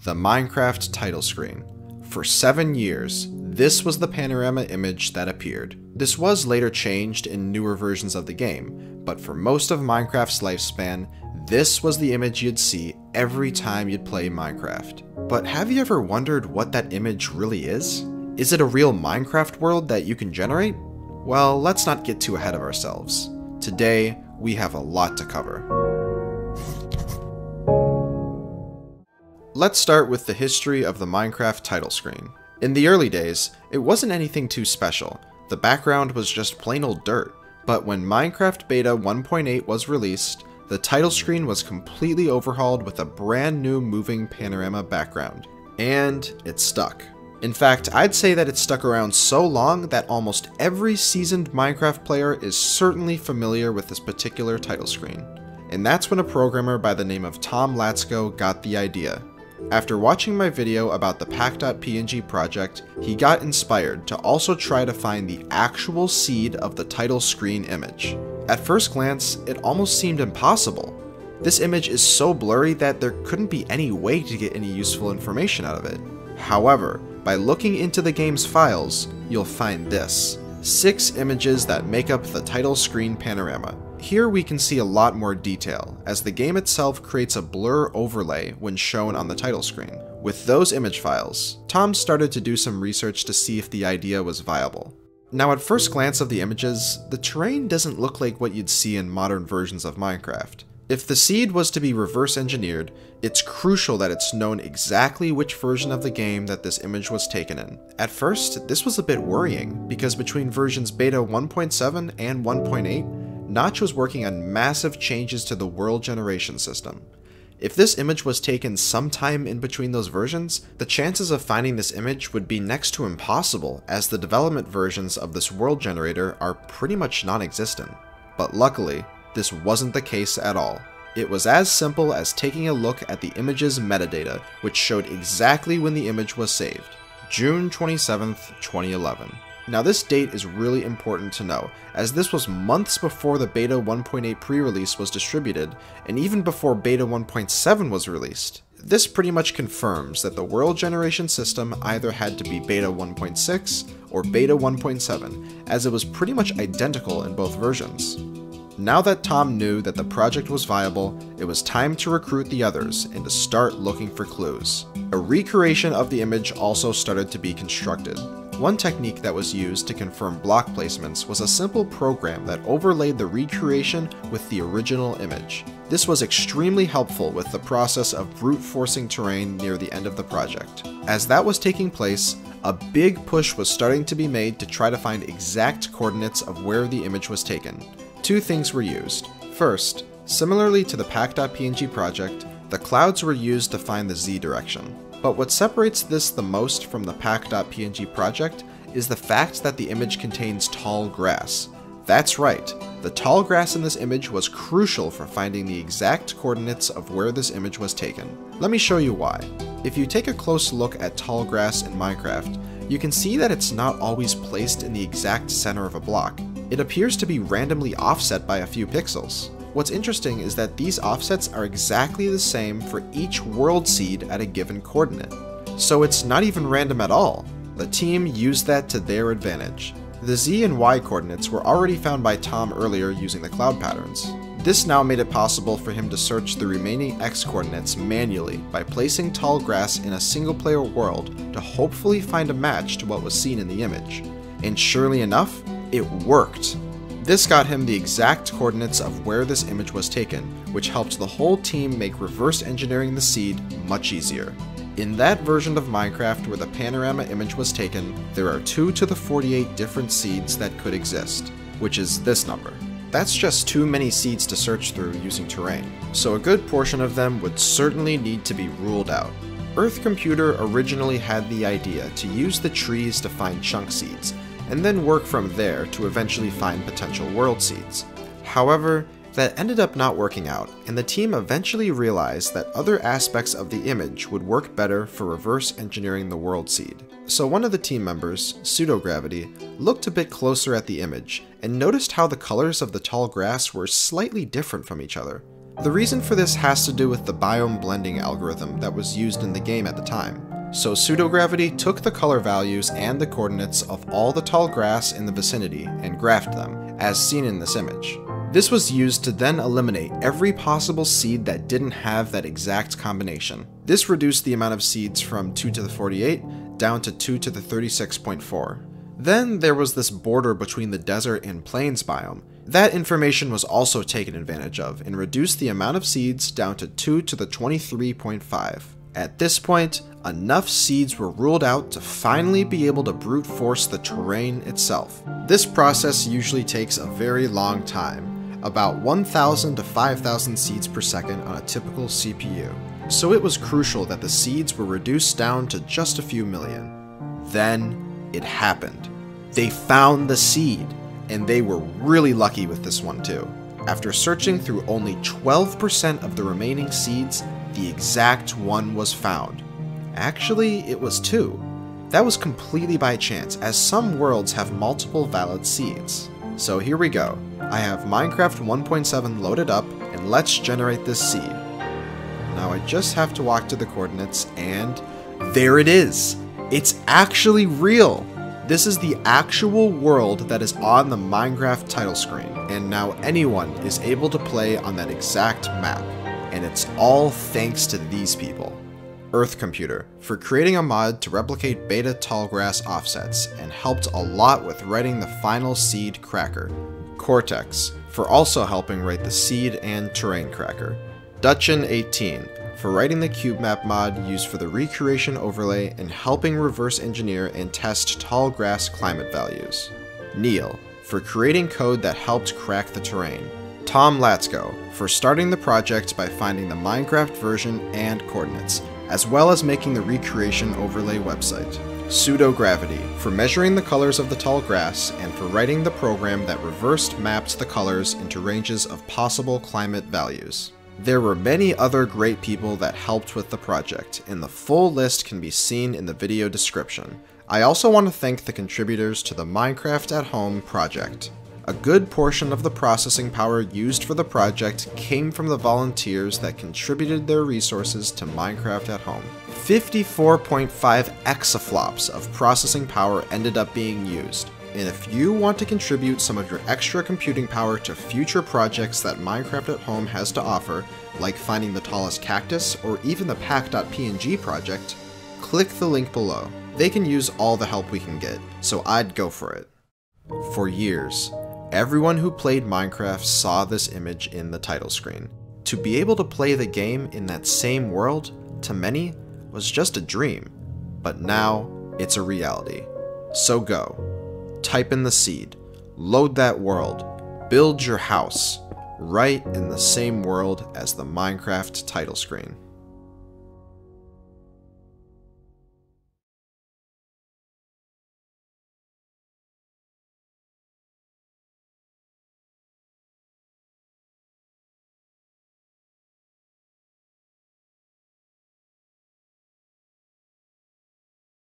the Minecraft title screen. For 7 years, this was the panorama image that appeared. This was later changed in newer versions of the game, but for most of Minecraft's lifespan, this was the image you'd see every time you'd play Minecraft. But have you ever wondered what that image really is? Is it a real Minecraft world that you can generate? Well, let's not get too ahead of ourselves. Today, we have a lot to cover. Let's start with the history of the Minecraft title screen. In the early days, it wasn't anything too special. The background was just plain old dirt. But when Minecraft Beta 1.8 was released, the title screen was completely overhauled with a brand new moving panorama background. And it stuck. In fact, I'd say that it stuck around so long that almost every seasoned Minecraft player is certainly familiar with this particular title screen. And that's when a programmer by the name of Tom Latsko got the idea. After watching my video about the pack.png project, he got inspired to also try to find the actual seed of the title screen image. At first glance, it almost seemed impossible. This image is so blurry that there couldn't be any way to get any useful information out of it. However, by looking into the game's files, you'll find this: 6 images that make up the title screen panorama. Here we can see a lot more detail, as the game itself creates a blur overlay when shown on the title screen. With those image files, Tom started to do some research to see if the idea was viable. Now at first glance of the images, the terrain doesn't look like what you'd see in modern versions of Minecraft. If the seed was to be reverse engineered, it's crucial that it's known exactly which version of the game that this image was taken in. At first, this was a bit worrying, because between versions Beta 1.7 and 1.8, Notch was working on massive changes to the world generation system. If this image was taken sometime in between those versions, the chances of finding this image would be next to impossible, as the development versions of this world generator are pretty much non-existent. But luckily, this wasn't the case at all. It was as simple as taking a look at the image's metadata, which showed exactly when the image was saved: June 27th, 2011. Now this date is really important to know, as this was months before the Beta 1.8 pre-release was distributed, and even before Beta 1.7 was released. This pretty much confirms that the world generation system either had to be Beta 1.6 or Beta 1.7, as it was pretty much identical in both versions. Now that Tom knew that the project was viable, it was time to recruit the others and to start looking for clues. A recreation of the image also started to be constructed. One technique that was used to confirm block placements was a simple program that overlaid the recreation with the original image. This was extremely helpful with the process of brute forcing terrain near the end of the project. As that was taking place, a big push was starting to be made to try to find exact coordinates of where the image was taken. 2 things were used. First, similarly to the pack.png project, the clouds were used to find the Z direction. But what separates this the most from the pack.png project is the fact that the image contains tall grass. That's right, the tall grass in this image was crucial for finding the exact coordinates of where this image was taken. Let me show you why. If you take a close look at tall grass in Minecraft, you can see that it's not always placed in the exact center of a block. It appears to be randomly offset by a few pixels. What's interesting is that these offsets are exactly the same for each world seed at a given coordinate. So it's not even random at all. The team used that to their advantage. The Z and Y coordinates were already found by Tom earlier using the cloud patterns. This now made it possible for him to search the remaining X coordinates manually by placing tall grass in a single player world to hopefully find a match to what was seen in the image. And surely enough, it worked. This got him the exact coordinates of where this image was taken, which helped the whole team make reverse engineering the seed much easier. In that version of Minecraft where the panorama image was taken, there are 2 to the 48 different seeds that could exist, which is this number. That's just too many seeds to search through using terrain, so a good portion of them would certainly need to be ruled out. Earth Computer originally had the idea to use the trees to find chunk seeds, and then work from there to eventually find potential world seeds. However, that ended up not working out, and the team eventually realized that other aspects of the image would work better for reverse engineering the world seed. So one of the team members, Pseudogravity, looked a bit closer at the image and noticed how the colors of the tall grass were slightly different from each other. The reason for this has to do with the biome blending algorithm that was used in the game at the time. So pseudogravity took the color values and the coordinates of all the tall grass in the vicinity and graphed them, as seen in this image. This was used to then eliminate every possible seed that didn't have that exact combination. This reduced the amount of seeds from 2 to the 48 down to 2 to the 36.4. Then there was this border between the desert and plains biome. That information was also taken advantage of and reduced the amount of seeds down to 2 to the 23.5. At this point, enough seeds were ruled out to finally be able to brute force the terrain itself. This process usually takes a very long time, about 1,000 to 5,000 seeds per second on a typical CPU. So it was crucial that the seeds were reduced down to just a few million. Then it happened. They found the seed, and they were really lucky with this one too. After searching through only 12% of the remaining seeds, the exact one was found. Actually, it was 2. That was completely by chance, as some worlds have multiple valid seeds. So here we go. I have Minecraft 1.7 loaded up, and let's generate this seed. Now I just have to walk to the coordinates, and there it is! It's actually real! This is the actual world that is on the Minecraft title screen, and now anyone is able to play on that exact map. And it's all thanks to these people. Earth Computer, for creating a mod to replicate beta tallgrass offsets, and helped a lot with writing the final seed cracker. Cortex, for also helping write the seed and terrain cracker. Dutchin18, for writing the cube map mod used for the recreation overlay and helping reverse engineer and test tall grass climate values. Neil, for creating code that helped crack the terrain. Tom Latsko, for starting the project by finding the Minecraft version and coordinates, as well as making the recreation overlay website. Pseudogravity, for measuring the colors of the tall grass and for writing the program that reversed mapped the colors into ranges of possible climate values. There were many other great people that helped with the project, and the full list can be seen in the video description. I also want to thank the contributors to the Minecraft at Home project. A good portion of the processing power used for the project came from the volunteers that contributed their resources to Minecraft at Home. 54.5 exaflops of processing power ended up being used, and if you want to contribute some of your extra computing power to future projects that Minecraft at Home has to offer, like finding the tallest cactus or even the pack.png project, click the link below. They can use all the help we can get, so I'd go for it. For years, everyone who played Minecraft saw this image in the title screen. To be able to play the game in that same world, to many, was just a dream. But now, it's a reality. So go. Type in the seed. Load that world. Build your house. Right in the same world as the Minecraft title screen.